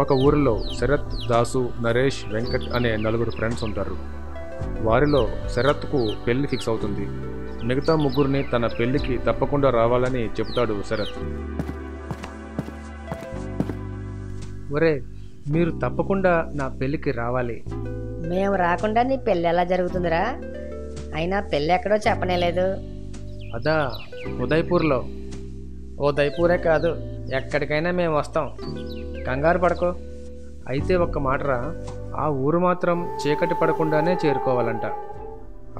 ఒక ఊరిలో శరత్, దాసు, నరేష్, వెంకట్ అనే నలుగురు ఫ్రెండ్స్ ఉంటారు. వారిలో శరత్కు పెళ్లి ఫిక్స్ అవుతుంది. మిగతా ముగ్గురిని తన పెళ్లికి తప్పకుండా రావాలని చెబుతాడు శరత్. ఒరే, మీరు తప్పకుండా నా పెళ్ళికి రావాలి. మేము రాకుండా నీ పెళ్ళి ఎలా జరుగుతుందిరా? అయినా పెళ్ళి ఎక్కడో చెప్పనేలేదు. అదా, ఉదయ్పూర్లో. ఉదయ్పూరే కాదు, ఎక్కడికైనా మేము వస్తాం, కంగారు పడకో. అయితే ఒక్క మాటరా, ఆ ఊరు మాత్రం చీకటి పడకుండానే చేరుకోవాలంట.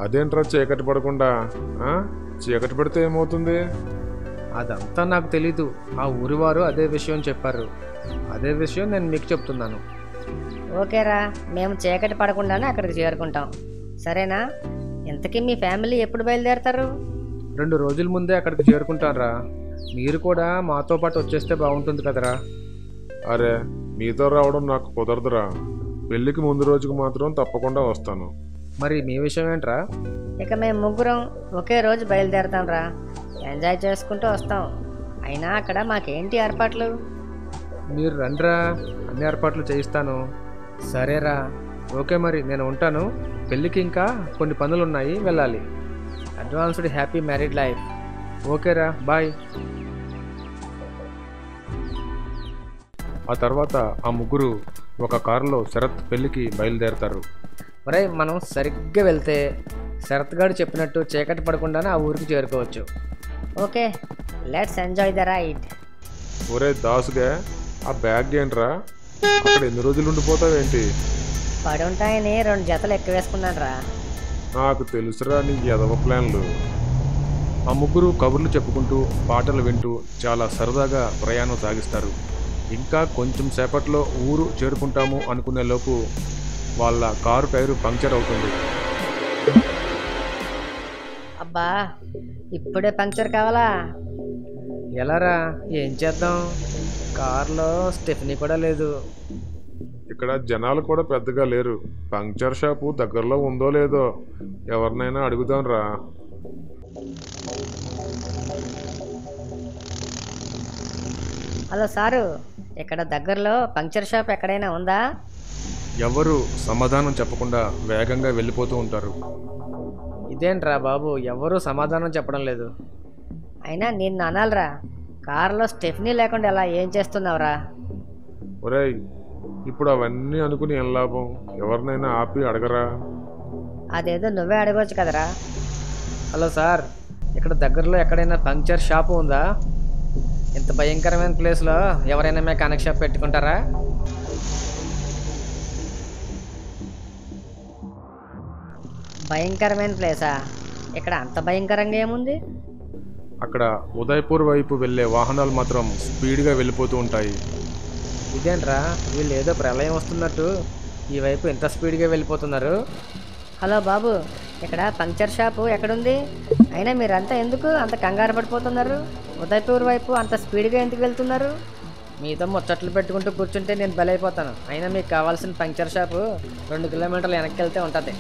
అదేంట్రా చీకటి పడకుండా? చీకటి పడితే ఏమవుతుంది? అదంతా నాకు తెలీదు. ఆ ఊరి వారు అదే విషయం చెప్పారు. అదే విషయం నేను మీకు చెప్తున్నాను. ఓకేరా, మేము చీకటి పడకుండానే అక్కడికి చేరుకుంటాం. సరేనా? ఇంతకీ మీ ఫ్యామిలీ ఎప్పుడు బయలుదేరతారు? 2 రోజుల ముందే అక్కడికి చేరుకుంటారా. మీరు కూడా మాతో పాటు వచ్చేస్తే బాగుంటుంది కదరా. అరే, మీతో రావడం నాకు కుదరదురా. పెళ్లికి ముందు రోజుకు మాత్రం తప్పకుండా వస్తాను. మరి మీ విషయం ఏంట్రా? ఇక మేము ముగ్గురం ఒకే రోజు బయలుదేరతాం రా. ఎంజాయ్ చేసుకుంటూ వస్తాం. అయినా అక్కడ మాకేంటి ఏర్పాట్లు? మీరు రండ్రా, అన్ని ఏర్పాట్లు చేయిస్తాను. సరేరా, ఓకే, మరి నేను ఉంటాను. పెళ్ళికి ఇంకా కొన్ని పనులున్నాయి, వెళ్ళాలి. Advanced happy married life. ఓకేరా, బాయ్. ఆ తర్వాత ఆ ముగ్గురు ఒక కారులో శరత్ పెళ్లికి బయలుదేరతారు. ఒరే, మనం సరిగ్గా వెళ్తే శరత్ గారు చెప్పినట్టు చీకటి పడకుండానే ఆ ఊరికి చేరుకోవచ్చు. Okay, let's enjoy the ride. ఒరే దాసుగా, ఆ బ్యాగ్ ఏంట్రా? అక్కడ ఎన్ని రోజులు ఉండిపోతావేంటి? పడి ఉంటాయని 2 జతలు ఎక్కువ వేసుకున్నాను రా. నాకు తెలుసురా నీ ఎదవ ప్లాన్లు. ఆ ముగ్గురు కబుర్లు చెప్పుకుంటూ పాటలు వింటూ చాలా సరదాగా ప్రయాణం సాగిస్తారు. ఇంకా కొంచెం సేపట్లో ఊరు చేరుకుంటాము అనుకునే లోపు వాళ్ళ కారు టైరు పంక్చర్ అవుతుంది. అబ్బా, ఇప్పుడే పంక్చర్ కావాలా? ఎలారా, ఏం చేద్దాం? కారులో స్టెఫ్నీ కూడా లేదు. ఇక్కడ జనాలు కూడా పెద్దగా లేరు. పంక్చర్ షాపు దగ్గరలో ఉందో లేదో ఎవరినైనా అడుగుదాం రా. హలో సారు, ఇక్కడ దగ్గరలో పంక్చర్ షాప్ ఎక్కడైనా ఉందా? ఎవరు సమాధానం చెప్పకుండా వేగంగా వెళ్ళిపోతూ ఉంటారు. ఇదేంట్రా బాబు, ఎవరూ సమాధానం చెప్పడం లేదు. అయినా నిన్ను అనాలరా, కారులో స్టెఫ్నీ లేకుండా ఎలా ఏం చేస్తున్నావురా? ఒరేయ్, ఇప్పుడు అవన్నీ అనుకుని ఏం లాభం? ఎవరినైనా ఆపి అడగరా. అదేదో నువ్వే అడగవచ్చు కదరా. హలో సార్, ఇక్కడ దగ్గరలో ఎక్కడైనా పంక్చర్ షాపు ఉందా? ఇంత భయంకరమైన ప్లేస్లో ఎవరైనా మెకానిక్ షాప్ పెట్టుకుంటారా? భయంకరమైన ప్లేసా? ఇక్కడ అంత భయంకరంగా ఏముంది? అక్కడ ఉదయ్పూర్ వైపు వెళ్ళే వాహనాలు మాత్రం స్పీడ్గా వెళ్ళిపోతూ ఉంటాయి. ఇదేంట్రా, వీళ్ళు ఏదో ప్రళయం వస్తున్నట్టు ఈ వైపు ఎంత స్పీడ్గా వెళ్ళిపోతున్నారు. హలో బాబు, ఇక్కడ పంక్చర్ షాపు ఎక్కడుంది? అయినా మీరంతా ఎందుకు అంత కంగారు పడిపోతున్నారు? ఉదయ్పూర్ వైపు అంత స్పీడ్గా ఎందుకు వెళ్తున్నారు? మీతో ముచ్చట్లు పెట్టుకుంటూ కూర్చుంటే నేను బలైపోతాను. అయినా మీకు కావాల్సిన పంక్చర్ షాపు 2 కిలోమీటర్లు వెనక్కి వెళ్తే ఉంటుంది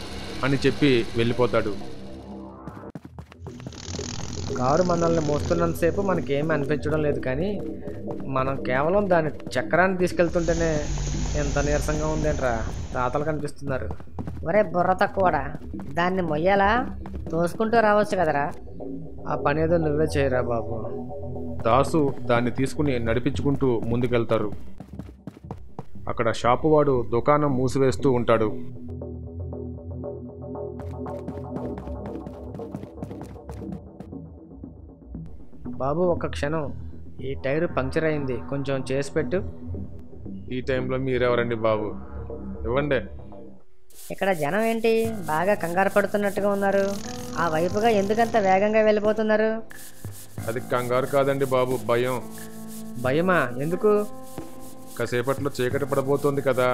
అని చెప్పి వెళ్ళిపోతాడు. కారు మనల్ని మోస్తున్నంతసేపు మనకేమీ అనిపించడం లేదు, కానీ మనం కేవలం దాని చక్రాన్ని తీసుకెళ్తుంటేనే ఎంత నీరసంగా ఉందేంట్రా. తాతలు కనిపిస్తున్నారు. ఒరే బుర్ర తక్కువడా, దాన్ని మొయ్యాలా? తోసుకుంటూ రావచ్చు కదరా. ఆ పని ఏదో నువ్వే చేయరా బాబు. దాసు దాన్ని తీసుకుని నడిపించుకుంటూ ముందుకెళ్తారు. అక్కడ షాపు వాడు దుకాణం మూసివేస్తూ ఉంటాడు. బాబు, ఒక్క క్షణం, ఈ టైరు పంక్చర్ అయింది, కొంచెం చేసి పెట్టు. ఈ టైంలో మీరెవరండి బాబు? ఇవ్వండి. ఇక్కడ జనం ఏంటి బాగా కంగారు పడుతున్నట్టుగా ఉన్నారు? ఆ వైపుగా ఎందుకంత వేగంగా వెళ్ళిపోతున్నారు? అది కంగారు కాదండి బాబు, భయం. భయమా? ఎందుకు? కాసేపట్లో చీకటి పడబోతోంది కదా.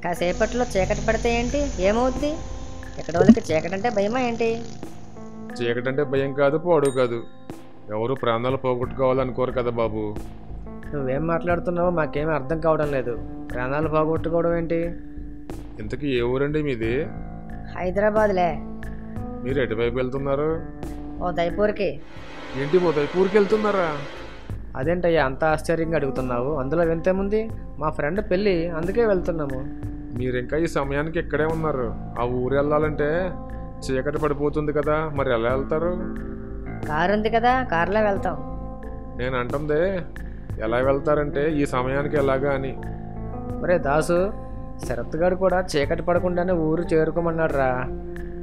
కాసేపట్లో చీకటి పడితే ఏంటి, ఏమవుద్ది? ఇక్కడ వాళ్ళకి చీకటి అంటే భయమా ఏంటి? చీకటి అంటే భయం కాదు, పాడు కాదు. ఎవరు ప్రాణాలు పోగొట్టుకోవాలనుకోరు కదా బాబు. నువ్వేం మాట్లాడుతున్నావో మాకేమీ అర్థం కావడం లేదు. ప్రాణాలు పోగొట్టుకోవడం ఏంటి? ఇంతకీ ఏ ఊరండి మీది? హైదరాబాద్లే. మీరు ఎటువైపు వెళ్తున్నారు? ఉదయ్పూర్కి. ఏంటి ఉదయ్పూర్కి వెళ్తున్నారా? అదేంటయ్యా అంత ఆశ్చర్యంగా అడుగుతున్నావు? అందులో వింతేముంది? మా ఫ్రెండ్ పెళ్ళి, అందుకే వెళ్తున్నాము. మీరు ఇంకా ఈ సమయానికి ఇక్కడే ఉన్నారు. ఆ ఊరు వెళ్ళాలంటే చీకటి పడిపోతుంది కదా, మరి ఎలా వెళ్తారు? కారు ఉంది కదా, కారులో వెళ్తాం. నేను అంటుంది ఎలా వెళ్తారంటే ఈ సమయానికి ఎలాగా అని. ఒరే దాసు, శరత్ గారు కూడా చీకటి పడకుండానే ఊరు చేరుకోమన్నాడు రా.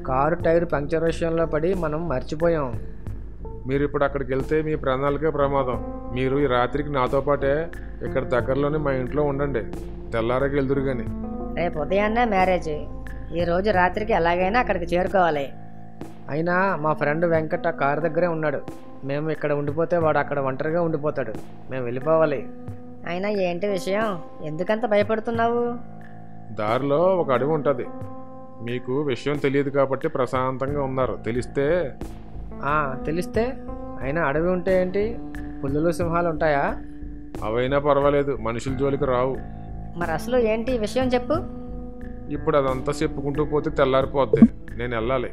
కారు టైర్ పంక్చర్ విషయంలో పడి మనం మర్చిపోయాం. మీరు ఇప్పుడు అక్కడికి వెళ్తే మీ ప్రాణాలకే ప్రమాదం. మీరు ఈ రాత్రికి నాతో పాటే ఇక్కడ దగ్గరలోనే మా ఇంట్లో ఉండండి. తెల్లారకి వెళ్దురు కానీ. రేపు ఉదయాన్నే మ్యారేజ్. ఈరోజు రాత్రికి ఎలాగైనా అక్కడికి చేరుకోవాలి. అయినా మా ఫ్రెండ్ వెంకట్ ఆ కారు దగ్గరే ఉన్నాడు. మేము ఇక్కడ ఉండిపోతే వాడు అక్కడ ఒంటరిగా ఉండిపోతాడు. మేము వెళ్ళిపోవాలి. అయినా ఏంటి విషయం? ఎందుకంత భయపడుతున్నావు? దారిలో ఒక అడవి ఉంటుంది. మీకు విషయం తెలియదు కాబట్టి ప్రశాంతంగా ఉన్నారు. తెలిస్తే? అయినా అడవి ఉంటే ఏంటి? పులులు సింహాలు ఉంటాయా? అవైనా పర్వాలేదు, మనుషుల జోలికి రావు. మరి అసలు ఏంటి విషయం చెప్పు. ఇప్పుడు అదంతా చెప్పుకుంటూ పోతే తెల్లారిపోద్ది. నేను వెళ్ళాలి.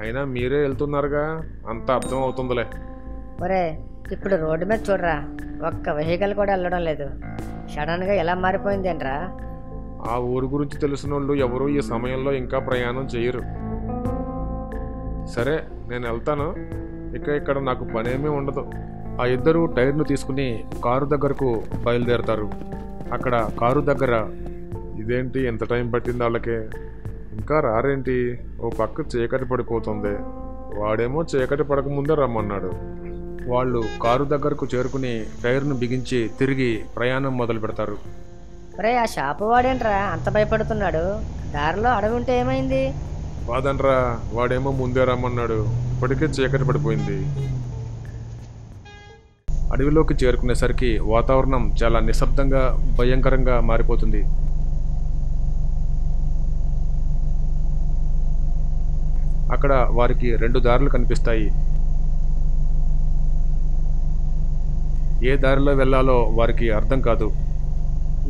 అయినా మీరే వెళ్తున్నారుగా, అంత అర్థం అవుతుందిలే. ఒరే, ఇప్పుడు రోడ్డు మీద చూడరా, ఒక్క వెహికల్ కూడా వెళ్ళడం లేదు. సడన్గా ఎలా మారిపోయింది ఏంట్రా? ఆ ఊరు గురించి తెలిసిన వాళ్ళు ఎవరూ ఈ సమయంలో ఇంకా ప్రయాణం చేయరు. సరే, నేను వెళ్తాను. ఇక్కడ నాకు పనేమీ ఉండదు. ఆ ఇద్దరు టైర్ను తీసుకుని కారు దగ్గరకు బయలుదేరతారు. అక్కడ కారు దగ్గర ఇదేంటి ఎంత టైం పట్టింది వాళ్ళకి, ఇంకా రారేంటి? ఓ పక్క చీకటి పడిపోతుంది, వాడేమో చీకటి పడకముందే రమ్మన్నాడు. వాళ్ళు కారు దగ్గరకు చేరుకుని టైర్ను బిగించి తిరిగి ప్రయాణం మొదలు పెడతారు. ఒరే, ఆ షాపు వాడేంట్రా అంత భయపడుతున్నాడు? దారిలో అడవి ఉంటే ఏమైంది? కాదంట్రా, వాడేమో ముందే రమ్మన్నాడు. ఇప్పటికే చీకటి పడిపోయింది. అడవిలోకి చేరుకునేసరికి వాతావరణం చాలా నిశ్శబ్దంగా భయంకరంగా మారిపోతుంది. అక్కడ వారికి 2 దారులు కనిపిస్తాయి. ఏ దారిలో వెళ్ళాలో వారికి అర్థం కాదు.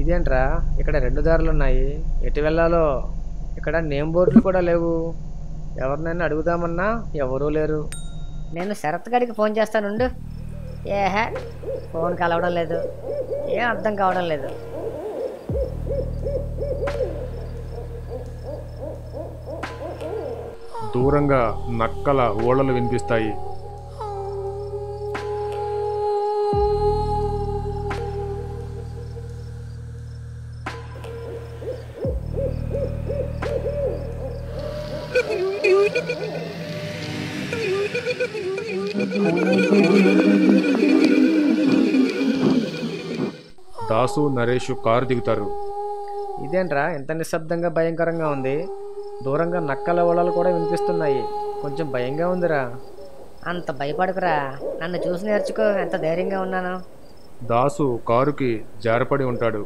ఇదేంట్రా, ఇక్కడ 2 దారులు ఉన్నాయి. ఎటు వెళ్ళాలో? ఇక్కడ నేమ్ బోర్డులు కూడా లేవు. ఎవరినైనా అడుగుదామన్నా ఎవరూ లేరు. నేను శరత్ గడికి ఫోన్ చేస్తానుండు. ఏహే, ఫోన్ కలవడం లేదు. ఏం అర్థం కావడం లేదు. దూరంగా నక్కల ఓడలు వినిపిస్తాయి. దాసు, నరేష్ కారు దిగుతారు. ఇదేంట్రా ఇంత నిశ్శబ్దంగా భయంకరంగా ఉంది? దూరంగా నక్కల ఓడలు కూడా వినిపిస్తున్నాయి. కొంచెం భయంగా ఉందిరా. అంత భయపడకురా, నన్ను చూసి నేర్చుకో ఎంత ధైర్యంగా ఉన్నాను. దాసు కారుకి జారపడి ఉంటాడు.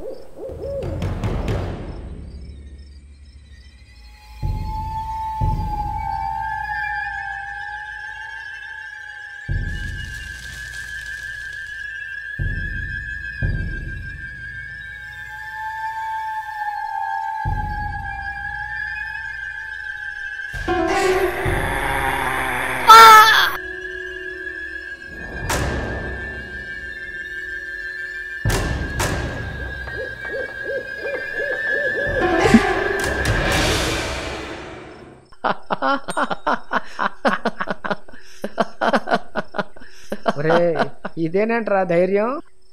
ఒరే, ఇదేనేంట్రా ధైర్యం?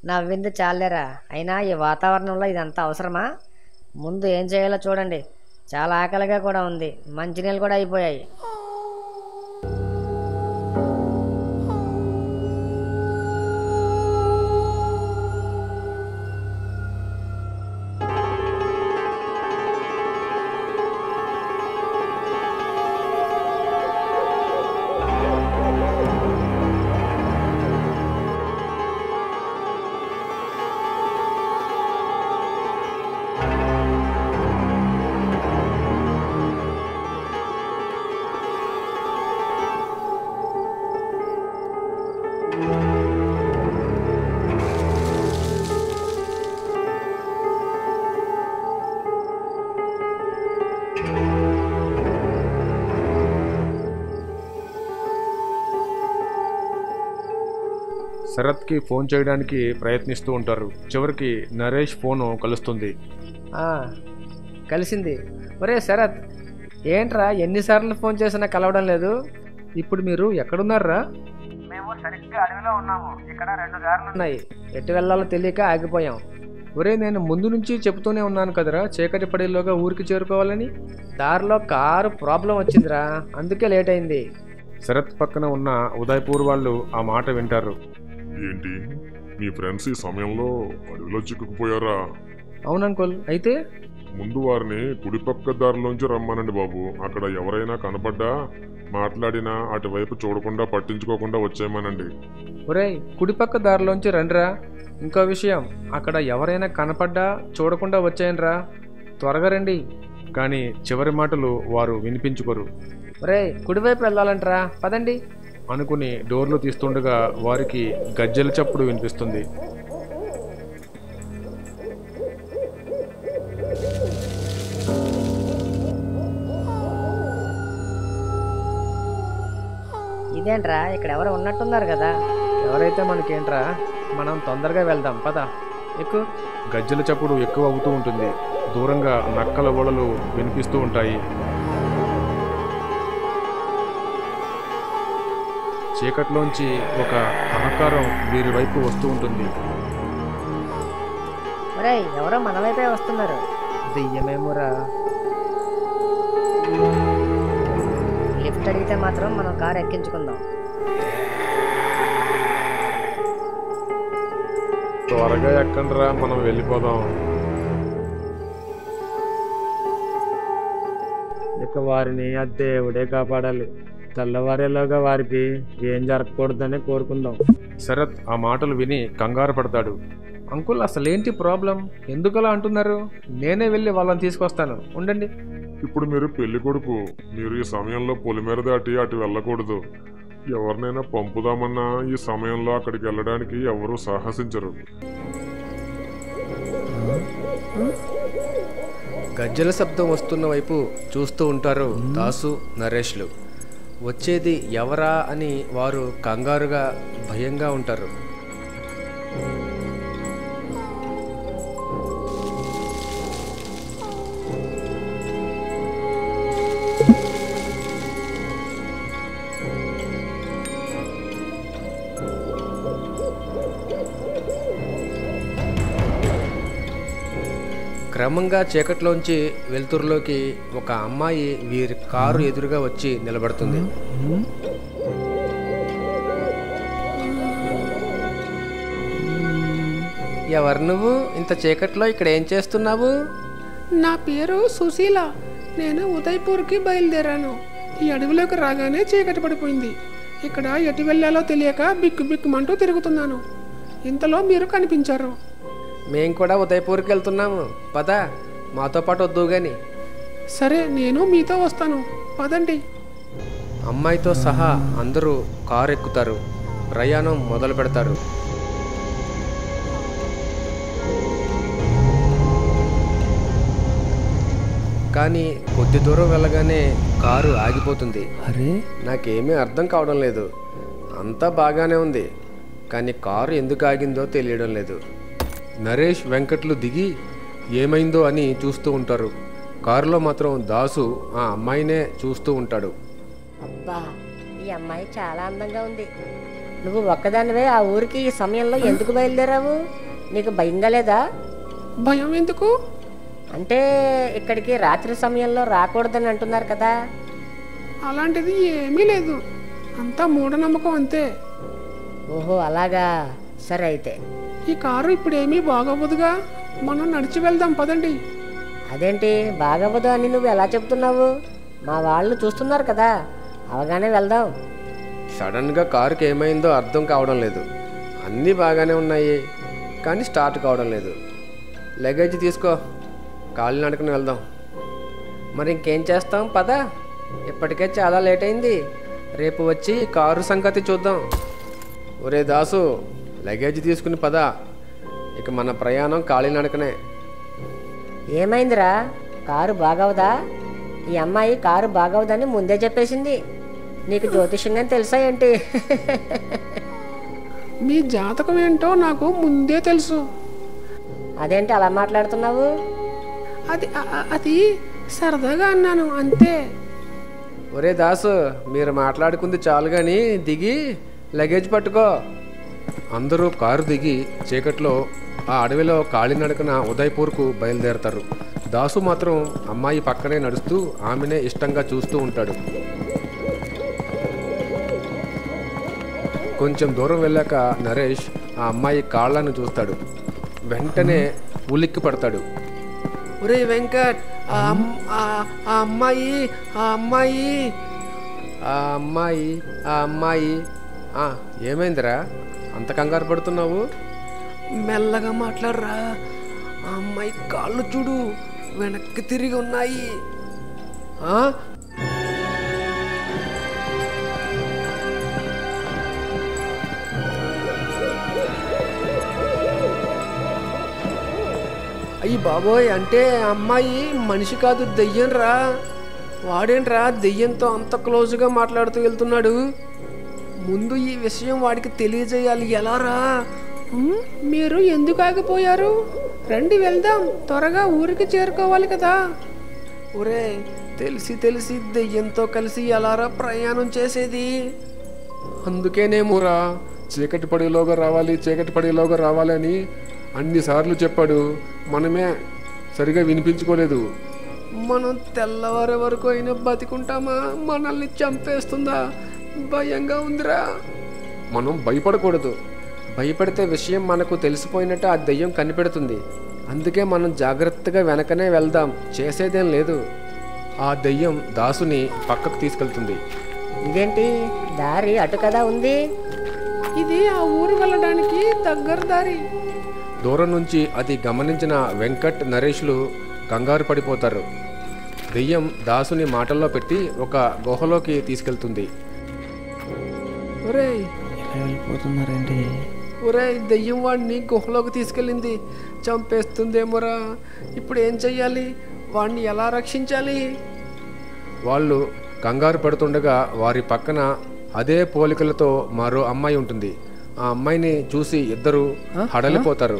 నవ్వింది చాలేరా. అయినా ఈ వాతావరణంలో ఇదంతా అవసరమా? ముందు ఏం చేయాలో చూడండి. చాలా ఆకలిగా కూడా ఉంది. మంచినీళ్ళు కూడా అయిపోయాయి. శరత్కి ఫోన్ చేయడానికి ప్రయత్నిస్తూ ఉంటారు. చివరికి నరేష్ ఫోను కలుస్తుంది. ఆ, కలిసింది. ఒరే శరత్, ఏంట్రా ఎన్నిసార్లు ఫోన్ చేసినా కలవడం లేదు? ఇప్పుడు మీరు ఎక్కడున్నారా? మేము సరిగ్గా అడవిలో ఉన్నాము. ఇక్కడ 2 దారులు ఉన్నాయి. ఎటు వెళ్ళాలో తెలియక ఆగిపోయాం. ఒరే, నేను ముందు నుంచి చెబుతూనే ఉన్నాను కదరా, చీకటి పడేలోగా ఊరికి చేరుకోవాలని. దారిలో కారు ప్రాబ్లం వచ్చిందిరా, అందుకే లేట్ అయింది. శరత్ పక్కన ఉన్న ఉదయ్పూర్ వాళ్ళు ఆ మాట వింటారు. ఏంటి, మీ ఫ్రెండ్స్ ఈ సమయంలో అడవిలో చిక్కుకుపోయారా? అవునంకుల్, అయితే ముందు వారిని కుడిపక్క దారిలోంచి రమ్మనండి బాబు. అక్కడ ఎవరైనా కనపడ్డా మాట్లాడినా అటువైపు చూడకుండా పట్టించుకోకుండా వచ్చేయమనండి. ఒరే, కుడిపక్క దారిలోంచి రండిరా. ఇంకో విషయం, అక్కడ ఎవరైనా కనపడ్డా చూడకుండా వచ్చేయండిరా. త్వరగా రండి. కానీ చివరి మాటలు వారు వినిపించుకోరు. ఒరే, కుడివైపు వెళ్ళాలంటరా, పదండి అనుకుని డోర్లు తీస్తుండగా వారికి గజ్జెల చప్పుడు వినిపిస్తుంది. ఇదేంట్రా, ఇక్కడ ఎవరో ఉన్నట్టున్నారు కదా. ఎవరైతే మనకేంట్రా, మనం తొందరగా వెళ్దాం, పద, ఎక్కు. గజ్జెల చప్పుడు ఎక్కువ అవుతూ ఉంటుంది. దూరంగా నక్కల ఓడలు వినిపిస్తూ ఉంటాయి. చీకట్లోంచి ఒక అహంకారం వీరి వైపు వస్తూ ఉంటుంది. ఒరే, ఎవరో మన వైపే వస్తున్నారు. దెయ్యమేమోరా. లిఫ్ట్ అడిగితే మాత్రం మనం కారు ఎక్కించుకుందాం. త్వరగా ఎక్కండిరా, మనం వెళ్ళిపోదాం. ఇక వారిని ఆ దేవుడే కాపాడాలి. తెల్లవారేలోగా వారికి ఏం జరగకూడదని కోరుకుందాం. శరత్ ఆ మాటలు విని కంగారు పడతాడు. అంకుల్, అసలేంటి ప్రాబ్లం? ఎందుకలా అంటున్నారు? నేనే వెళ్ళి వాళ్ళని తీసుకొస్తాను, ఉండండి. ఇప్పుడు మీరు పెళ్లి కొడుకు. మీరు ఈ సమయంలో పొలిమేర దాటి అటు వెళ్ళకూడదు. ఎవరినైనా పంపుదామన్నా ఈ సమయంలో అక్కడికి వెళ్ళడానికి ఎవరూ సాహసించరు. గజ్జల శబ్దం వస్తున్న వైపు చూస్తూ ఉంటారు దాసు, నరేష్లు. వచ్చేది ఎవరా అని వారు కంగారుగా భయంగా ఉంటారు. క్రమంగా చీకట్లోంచి వెలుతురులోకి ఒక అమ్మాయి వీరి కారు ఎదురుగా వచ్చి నిలబడుతుంది. ఎవరు నువ్వు? ఇంత చీకట్లో ఇక్కడ ఏం చేస్తున్నావు? నా పేరు సుశీల. నేను ఉదయ్పూర్కి బయలుదేరాను. ఈ అడవిలోకి రాగానే చీకటి పడిపోయింది. ఇక్కడ ఎటు వెళ్ళాలో తెలియక బిక్కు బిక్కుమంటూ తిరుగుతున్నాను. ఇంతలో మీరు కనిపించారు. మేం కూడా ఉదయపూర్కి వెళ్తున్నాము, పద, మాతో పాటు వద్దు గాని. సరే, నేను మీతో వస్తాను, పదండి. అమ్మాయితో సహా అందరూ కారు ఎక్కుతారు. ప్రయాణం మొదలు పెడతారు. కానీ కొద్ది దూరం వెళ్ళగానే కారు ఆగిపోతుంది. అరే, నాకేమీ అర్థం కావడం లేదు. అంతా బాగానే ఉంది, కానీ కారు ఎందుకు ఆగిందో తెలియడం లేదు. నరేష్, వెంకట్లు దిగి ఏమైందో అని చూస్తూ ఉంటారు. కారులో మాత్రం దాసు ఆ అమ్మాయినే చూస్తూ ఉంటాడు. అబ్బా, ఈ అమ్మాయి చాలా అందంగా ఉంది. నువ్వు ఒక్కదానివే ఆ ఊరికి ఈ సమయంలో ఎందుకు బయలుదేరావు? నీకు భయంగా లేదా? భయం ఎందుకు? అంటే ఇక్కడికి రాత్రి సమయంలో రాకూడదని అంటున్నారు కదా. అలాంటిది ఏమీ లేదు, అంతా మూఢనమ్మకం అంతే. ఓహో, అలాగా. సరే అయితే. ఈ కారు ఇప్పుడేమీ బాగోవదుగా, మనం నడిచి వెళ్దాం, పదండి. అదేంటి బాగవ్వదు అని నువ్వు ఎలా చెప్తున్నావు? మా వాళ్ళు చూస్తున్నారు కదా, అవగానే వెళ్దాం. సడన్గా కారుకి ఏమైందో అర్థం కావడం లేదు. అన్నీ బాగానే ఉన్నాయి, కానీ స్టార్ట్ కావడం లేదు. లగేజ్ తీసుకో, కాలినడకన వెళ్దాం. మరి ఇంకేం చేస్తాం, పద. ఇప్పటికే చాలా లేట్ అయింది. రేపు వచ్చి కారు సంగతి చూద్దాం. ఒరే దాసు, లగేజ్ తీసుకుని పద. ఇక మన ప్రయాణం కాలినడకనే. ఏమైందిరా, కారు బాగవదా? ఈ అమ్మాయి కారు బాగవదని ముందే చెప్పేసింది. నీకు జ్యోతిష్యంగా తెలుసా ఏంటి? మీ జాతకం ఏంటో నాకు ముందే తెలుసు. అదేంటి అలా మాట్లాడుతున్నావు? అది సరదాగా అన్నాను అంతే. ఒరే దాసు, మీరు మాట్లాడుకుంది చాలు కానీ దిగి లగేజ్ పట్టుకో. అందరూ కారు దిగి చీకట్లో ఆ అడవిలో కాలినడకన ఉదయ్పూర్కు బయలుదేరతారు. దాసు మాత్రం అమ్మాయి పక్కనే నడుస్తూ ఆమెనే ఇష్టంగా చూస్తూ ఉంటాడు. కొంచెం దూరం వెళ్ళాక నరేష్ ఆ అమ్మాయి కాళ్ళను చూస్తాడు. వెంటనే ఉలిక్కి పడతాడు. ఒరే వెంకట్, ఆ అమ్మాయి ఆ అమ్మాయి ఆ అమ్మాయి ఆ అమ్మాయి ఏమైందిరా అంత కంగారు పడుతున్నావు? మెల్లగా మాట్లాడరా. ఆ అమ్మాయి కాళ్ళు చూడు, వెనక్కి తిరిగి ఉన్నాయి. అయ్యి బాబోయ్, అంటే అమ్మాయి మనిషి కాదు, దెయ్యం రా. వాడేంట్రా దెయ్యంతో అంత క్లోజ్గా మాట్లాడుతూ వెళ్తున్నాడు? ముందు ఈ విషయం వాడికి తెలియజేయాలి. ఎలా రా? మీరు ఎందుకు ఆగిపోయారు? రండి వెళ్దాం, త్వరగా ఊరికి చేరుకోవాలి కదా. ఒరే, తెలిసి దెయ్యంతో కలిసి ఎలారా ప్రయాణం చేసేది? అందుకేనేమోరా చీకటి పడేలోగా రావాలి అని అన్నిసార్లు చెప్పాడు. మనమే సరిగా వినిపించుకోలేదు. మనం తెల్లవారే వరకు అయినా బతికుంటామా? మనల్ని చంపేస్తుందా? భయంగా ఉందిరా. మనం భయపడకూడదు. భయపడితే విషయం మనకు తెలిసిపోయినట్టు ఆ దెయ్యం కనిపెడుతుంది. అందుకే మనం జాగ్రత్తగా వెనకనే వెళ్దాం, చేసేదేం లేదు. ఆ దెయ్యం దాసుని పక్కకు తీసుకెళ్తుంది. ఇదేంటి దారి అటు కదా ఉంది? ఇది ఆ ఊరు వెళ్ళడానికి దగ్గర దారి. దూరం నుంచి అది గమనించిన వెంకట్, నరేష్లు కంగారు పడిపోతారు. దెయ్యం దాసుని మాటల్లో పెట్టి ఒక గుహలోకి తీసుకెళ్తుంది. ఒరేయ్, దెయ్యం వాడిని గుహలోకి తీసుకెళ్ళింది. చంపేస్తుందేమోరా. ఇప్పుడు ఏం చెయ్యాలి? వాడిని ఎలా రక్షించాలి? వాళ్ళు కంగారు పడుతుండగా వారి పక్కన అదే పోలికలతో మరో అమ్మాయి ఉంటుంది. ఆ అమ్మాయిని చూసి ఇద్దరు హడలిపోతారు.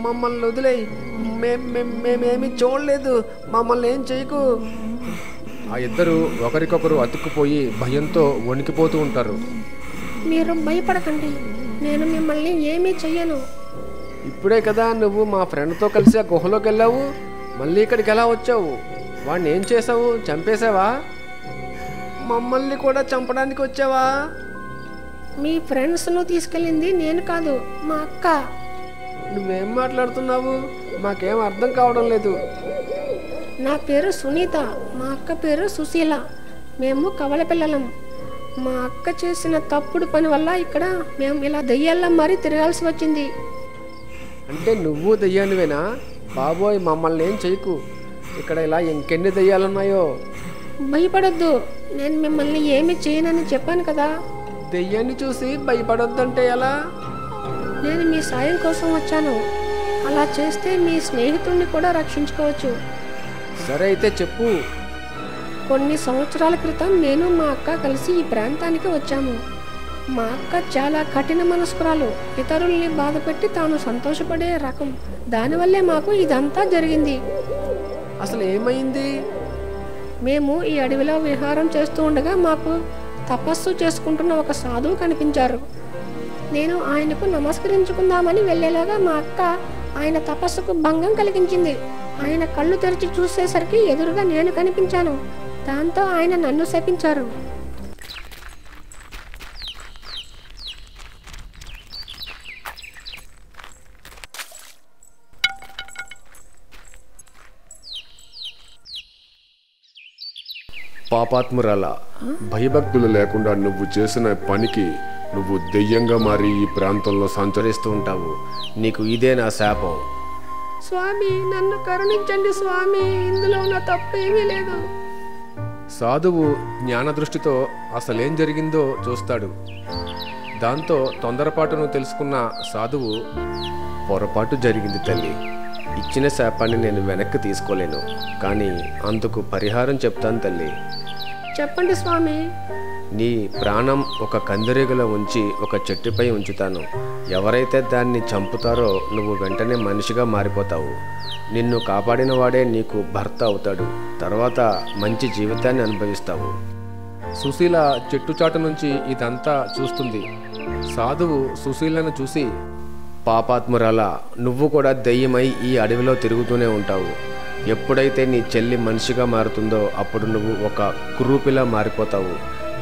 మమ్మల్ని వదిలేయి, మేమేమి చూడలేదు, మమ్మల్ని ఏం చేయకు. ఆ ఇద్దరు ఒకరికొకరు అతుక్కుపోయి భయంతో వణికిపోతూ ఉంటారు. మీరు భయపడకండి, నేను మిమ్మల్ని ఏమీ చెయ్యను. ఇప్పుడే కదా నువ్వు మా ఫ్రెండ్తో కలిసి ఆ గుహలోకి వెళ్ళావు, మళ్ళీ ఇక్కడికి ఎలా వచ్చావు? వాడిని ఏం చేసావు? చంపేశావా? మమ్మల్ని కూడా చంపడానికి వచ్చావా? మీ ఫ్రెండ్స్ను తీసుకెళ్ళింది నేను కాదు, మా అక్క. నువ్వేం మాట్లాడుతున్నావు? మాకేం అర్థం కావడం లేదు. నా పేరు సునీత, మా అక్క పేరు సుశీల. మేము కవల పిల్లలం. మా అక్క చేసిన తప్పుడు పని వల్ల ఇక్కడ మేము ఇలా దెయ్యాల్లా మరీ తిరగాల్సి వచ్చింది. అంటే నువ్వు దెయ్యానివేనా? బాబోయ్, మమ్మల్ని ఏం చేయకు. ఇక్కడ ఇలా ఇంకెన్ని దెయ్యాలున్నాయో. భయపడొద్దు, నేను మిమ్మల్ని ఏమీ చేయనని చెప్పాను కదా. దెయ్యాన్ని చూసి భయపడొద్దంటే ఎలా? నేను మీ సాయం కోసం వచ్చాను. అలా చేస్తే మీ స్నేహితుడిని కూడా రక్షించుకోవచ్చు. సరే అయితే చెప్పు. కొన్ని సంవత్సరాల క్రితం నేను మా అక్క కలిసి ఈ ప్రాంతానికి వచ్చాము. మా అక్క చాలా కఠిన మనస్కురాలు. ఇతరుల్ని బాధపెట్టి తాను సంతోషపడే రకం. దానివల్లే మాకు ఇదంతా జరిగింది. అసలు ఏమైంది? మేము ఈ అడవిలో విహారం చేస్తూ ఉండగా మాకు తపస్సు చేసుకుంటున్న ఒక సాధువు కనిపించారు. నేను ఆయనకు నమస్కరించుకుందామని వెళ్ళేలాగా మా అక్క ఆయన తపస్సుకు భంగం కలిగించింది. ఆయన కళ్ళు తెరిచి చూసేసరికి ఎదురుగా నేను కనిపించాను. దాంతో ఆయన నన్ను శపించారు. పాపాత్మురాల, భయభక్తులు లేకుండా నువ్వు చేసిన పనికి నువ్వు దెయ్యంగా మారి ఈ ప్రాంతంలో సంచరిస్తూ ఉంటావు. నీకు ఇదే నా శాపం. స్వామి, నన్ను కరుణించండి స్వామి, ఇందులో నా తప్పేమీ లేదు. సాధువు జ్ఞానదృష్టితో అసలేం జరిగిందో చూస్తాడు. దాంతో తొందరపాటును తెలుసుకున్న సాధువు, పొరపాటు జరిగింది తల్లి. ఇచ్చిన శాపాన్ని నేను వెనక్కి తీసుకోలేను, కానీ అందుకు పరిహారం చెప్తాను తల్లి. చెప్పండి స్వామి. నీ ప్రాణం ఒక కందిరీగలో ఉంచి ఒక చెట్టుపై ఉంచుతాను. ఎవరైతే దాన్ని చంపుతారో నువ్వు వెంటనే మనిషిగా మారిపోతావు. నిన్ను కాపాడిన వాడే నీకు భర్త అవుతాడు. తర్వాత మంచి జీవితాన్ని అనుభవిస్తావు. సుశీల చెట్టు చాటు నుంచి ఇదంతా చూస్తుంది. సాధువు సుశీలను చూసి, పాపాత్మురాలా, నువ్వు కూడా దెయ్యమై ఈ అడవిలో తిరుగుతూనే ఉంటావు. ఎప్పుడైతే నీ చెల్లి మనిషిగా మారుతుందో అప్పుడు నువ్వు ఒక కురూపిలా మారిపోతావు.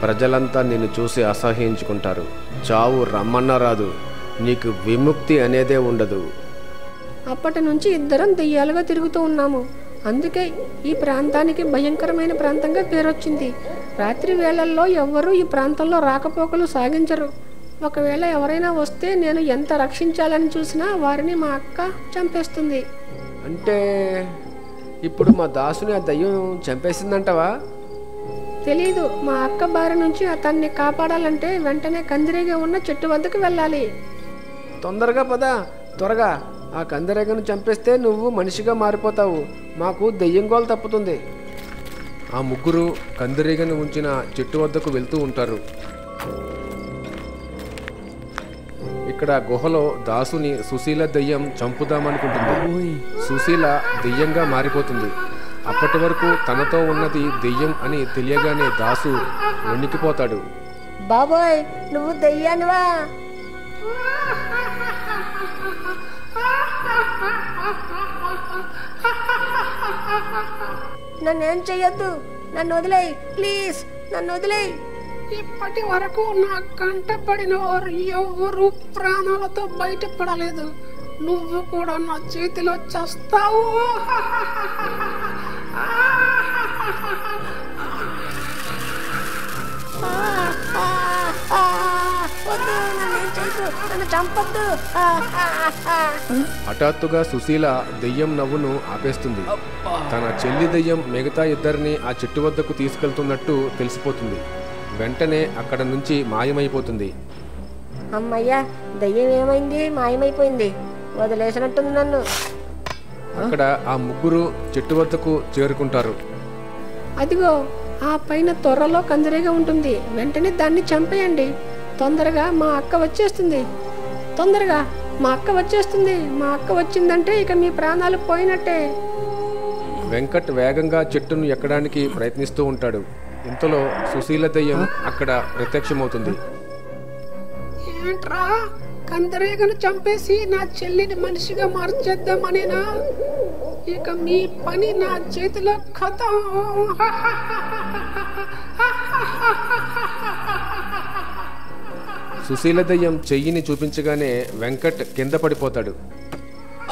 ప్రజలంతా నిన్ను చూసి అసహ్యించుకుంటారు. చావు రమ్మన్నా రాదు. నీకు విముక్తి అనేదే ఉండదు. అప్పటి నుంచి ఇద్దరం దెయ్యాలుగా తిరుగుతూ ఉన్నాము. అందుకే ఈ ప్రాంతానికి భయంకరమైన ప్రాంతంగా పేరొచ్చింది. రాత్రి వేళల్లో ఎవ్వరూ ఈ ప్రాంతంలో రాకపోకలు సాగించరు. ఒకవేళ ఎవరైనా వస్తే నేను ఎంత రక్షించాలని చూసినా వారిని మా అక్క చంపేస్తుంది. అంటే ఇప్పుడు మా దాసుని ఆ దయ్యం చంపేసిందంటవా? తెలీదు. మా అక్క బారి నుంచి అతన్ని కాపాడాలంటే వెంటనే కందిరీగా ఉన్న చెట్టు వద్దకు వెళ్ళాలి. తొందరగా పద, త్వరగా. ఆ కందిరీగను చంపేస్తే నువ్వు మనిషిగా మారిపోతావు. మాకు దెయ్యం గోల తప్పుతుంది. ఆ ముగ్గురు కందిరీగను ఉంచిన చెట్టు వద్దకు వెళ్తూ ఉంటారు. ఇక్కడ గుహలో దాసుని సుశీల దెయ్యం చంపుదామనుకుంటుంది. సుశీల దెయ్యంగా మారిపోతుంది. అప్పటి వరకు తనతో ఉన్నది దెయ్యం అని తెలియగానే దాసు వణికిపోతాడు. బాబోయ్, నువ్వు దెయ్యానివా? నన్నేం చెయ్యొద్దు, నన్ను వదిలేయ్ ప్లీజ్, నన్ను వదిలేయ్. ఇప్పటి వరకు నా కంట పడిన వారు ఎవరు ప్రాణాలతో బయటపడలేదు. నువ్వు కూడా నా చేతిలో చస్తావు. నన్ను చంపొద్దు. హఠాత్తుగా సుశీల దెయ్యం నవ్వును ఆపేస్తుంది. తన చెల్లి దెయ్యం మిగతా ఇద్దరిని ఆ చెట్టు వద్దకు తీసుకెళ్తున్నట్టు తెలిసిపోతుంది. వెంటనే అక్కడ నుంచి మాయమైపోతుంది. అమ్మయ్యా, దయ్యం ఏమైంది? మాయమైపోయింది. వదిలేసినట్టుంది నన్ను. అక్కడ ఆ ముగ్గురు చెట్టు వద్దకు చేరుకుంటారు. అదిగో ఆ పైన తొర్రలో కందిరీగా ఉంటుంది. వెంటనే దాన్ని చంపేయండి. తొందరగా మా అక్క వచ్చేస్తుంది. తొందరగా మా అక్క వచ్చేస్తుంది. మా అక్క వచ్చిందంటే ఇక మీ ప్రాణాలు పోయినట్టే. వెంకట్ వేగంగా చెట్టును ఎక్కడానికి ప్రయత్నిస్తూ ఉంటాడు. ఇంతలో సుశీల దెయ్యం అక్కడ ప్రత్యక్షమవుతుంది. ఏంట్రా, కందిరీగను చంపేసి నా చెల్లిని మనిషిగా మార్చేద్దామనేనా? ఇక మీ పని నా చేతిలో ఖతం. సుశీల దెయ్యం చెయ్యిని చూపించగానే వెంకట్ కింద పడిపోతాడు.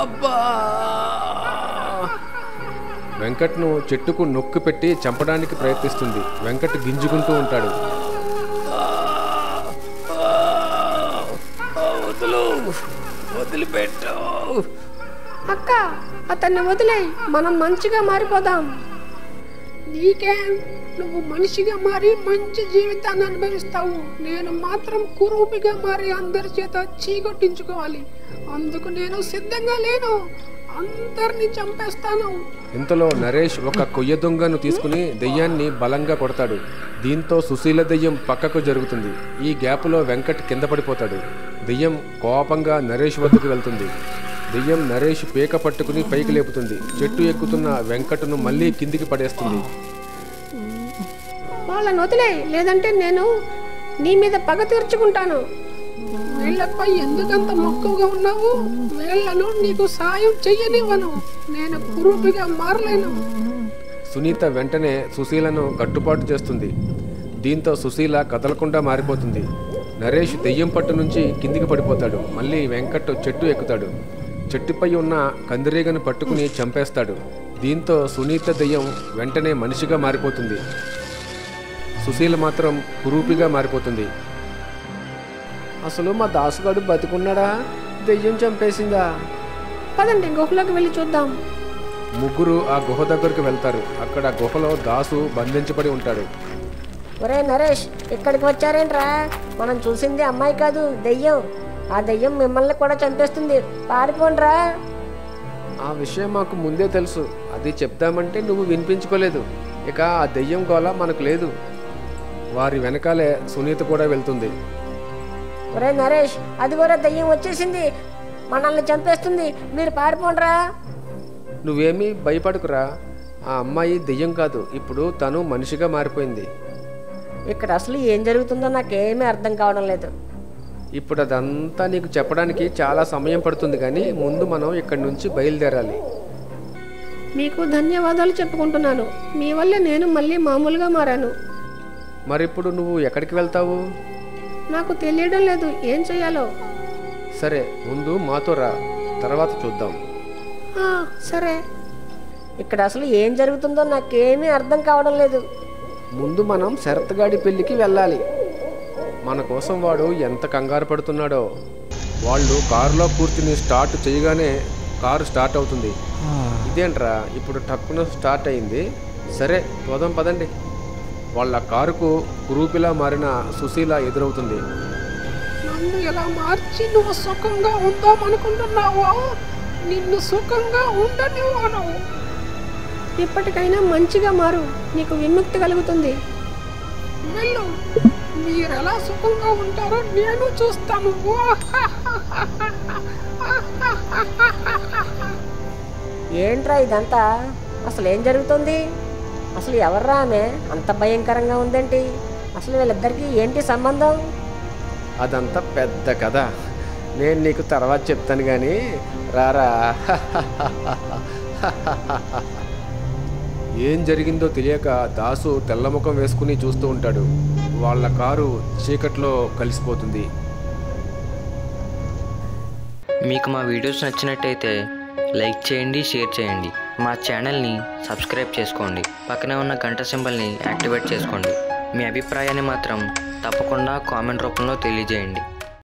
అబ్బా! వెంకట్ను చెట్టుకు నొక్కి పెట్టి చంపడానికి ప్రయత్నిస్తుంది. వెంకట్ గింజుకుంటూ ఉంటాడు. వదిలిపెట్టు. అక్క, అతన్ని వదిలేయ్, మనం మంచిగా మారిపోదాం. నీకేం, నువ్వు మనిషిగా మారి మంచి జీవితాన్ని అనుభవిస్తావు. నేను మాత్రం కురూపిగా మారి అందరి చేత చీకొట్టించుకోవాలి. అందుకు నేను సిద్ధంగా లేను. అందరినీ చంపేస్తాను. ఇంతలో నరేష్ ఒక కొయ్య దొంగను తీసుకుని దెయ్యాన్ని బలంగా కొడతాడు. దీంతో సుశీల దెయ్యం పక్కకు జరుగుతుంది. ఈ గ్యాప్లో వెంకట్ కింద పడిపోతాడు. దెయ్యం కోపంగా నరేష్ వద్దకు వెళ్తుంది. దెయ్యం నరేష్ పీక పట్టుకుని పైకి లేపుతుంది. చెట్టు ఎక్కుతున్న వెంకట్ను మళ్ళీ కిందికి పడేస్తుంది. వాళ్ళని వదిలేయ్, లేదంటే నేను నీ మీద పగ తీర్చుకుంటాను. వీళ్లపై ఎందుకంత మక్కువగా ఉన్నావు? వీళ్లను నీకు సాయం చెయ్యనివ్వను. నేను కురూపిగా మారలేను. సునీత వెంటనే సుశీలను కట్టుబాటు చేస్తుంది. దీంతో సుశీల కదలకుండా మారిపోతుంది. నరేష్ దెయ్యం పట్టు నుంచి కిందికి పడిపోతాడు. మళ్ళీ వెంకట్ చెట్టు ఎక్కుతాడు. చెట్టుపై ఉన్న కందిరీగను పట్టుకుని చంపేస్తాడు. దీంతో సునీత దెయ్యం వెంటనే మనిషిగా మారిపోతుంది. సుశీల మాత్రం కురూపిగా మారిపోతుంది. అసలు మా దాసుగాడు బతికున్నాడా? దెయ్యం చంపేసిందా? పదండి, గుహలోకి వెళ్ళి చూద్దాం. ముగ్గురు ఆ గుహ దగ్గరకు వెళ్తారు. అక్కడ గుహలో దాసు బంధించబడి ఉంటాడు. ఒరే నరేష్, ఇక్కడికి వచ్చారేంట్రా? మనం చూసింది అమ్మాయి కాదు, దెయ్యం. ఆ దెయ్యం మిమ్మల్ని కూడా చంపేస్తుంది. పారిపోండ్రా. ఆ విషయం మాకు ముందే తెలుసు. అది చెప్దామంటే నువ్వు వినిపించుకోలేదు. ఇక ఆ దెయ్యం గోల మనకు లేదు. వారి వెనకాలే సునీత కూడా వెళ్తుంది. ఒరే నరేష్, అది కూడా దయ్యం వచ్చేసింది, మనల్ని చంపేస్తుంది, మీరు పారిపోండ్రా. నువ్వేమీ భయపడకురా, ఆ అమ్మాయి దెయ్యం కాదు, ఇప్పుడు తను మనిషిగా మారిపోయింది. ఇక్కడ అసలు ఏం జరుగుతుందో నాకేమీ అర్థం కావడం లేదు. ఇప్పుడు అదంతా నీకు చెప్పడానికి చాలా సమయం పడుతుంది, కానీ ముందు మనం ఇక్కడి నుంచి బయలుదేరాలి. మీకు ధన్యవాదాలు చెప్పుకుంటున్నాను. మీ వల్ల నేను మళ్ళీ మామూలుగా మారాను. మరిప్పుడు నువ్వు ఎక్కడికి వెళ్తావు? నాకు తెలియడం లేదు ఏం చేయాలో. సరే, ముందు మాతో రా, తర్వాత చూద్దాం. సరే. ఇక్కడ అసలు ఏం జరుగుతుందో నాకేమీ అర్థం కావడం లేదు. ముందు మనం శరత్గాడి పెళ్ళికి వెళ్ళాలి. మన కోసం వాడు ఎంత కంగారు పడుతున్నాడో. వాళ్ళు కారులో కూర్చుని స్టార్ట్ చేయగానే కారు స్టార్ట్ అవుతుంది. ఇదేంట్రా ఇప్పుడు టక్కున స్టార్ట్ అయింది? సరే పోదాం పదండి. వాళ్ళ కారుకు కురూపిలా మారిన సుశీల ఎదురవుతుంది. నన్ను ఎలా మార్చి నువ్వు సుఖంగా ఉందామనుకుంటున్నావా? నిన్ను సుఖంగా ఉండనివ్వను. ఇప్పటికైనా మంచిగా మారు, నీకు విముక్తి కలుగుతుంది. వెళ్ళు, మీరెలా సుఖంగా ఉంటారో నేను చూస్తాను. ఏంట్రా ఇదంతా? అసలు ఏం జరుగుతుంది? అసలు ఎవర్రా ఆమె? అంత భయంకరంగా ఉందేంటి? అసలు వీళ్ళిద్దరికి ఏంటి సంబంధం? అదంతా పెద్ద కథ, నేను నీకు తర్వాత చెప్తాను కానీ రారా. ఏం జరిగిందో తెలియక దాసు తెల్లముఖం వేసుకుని చూస్తూ ఉంటాడు. వాళ్ళ కారు చీకట్లో కలిసిపోతుంది. మీకు మా వీడియోస్ నచ్చినట్టయితే లైక్ చేయండి, షేర్ చేయండి. మా ఛానల్ని సబ్స్క్రైబ్ చేసుకోండి. పక్కనే ఉన్న గంట సింబల్ని యాక్టివేట్ చేసుకోండి. మీ అభిప్రాయాన్ని మాత్రం తప్పకుండా కామెంట్ రూపంలో తెలియజేయండి.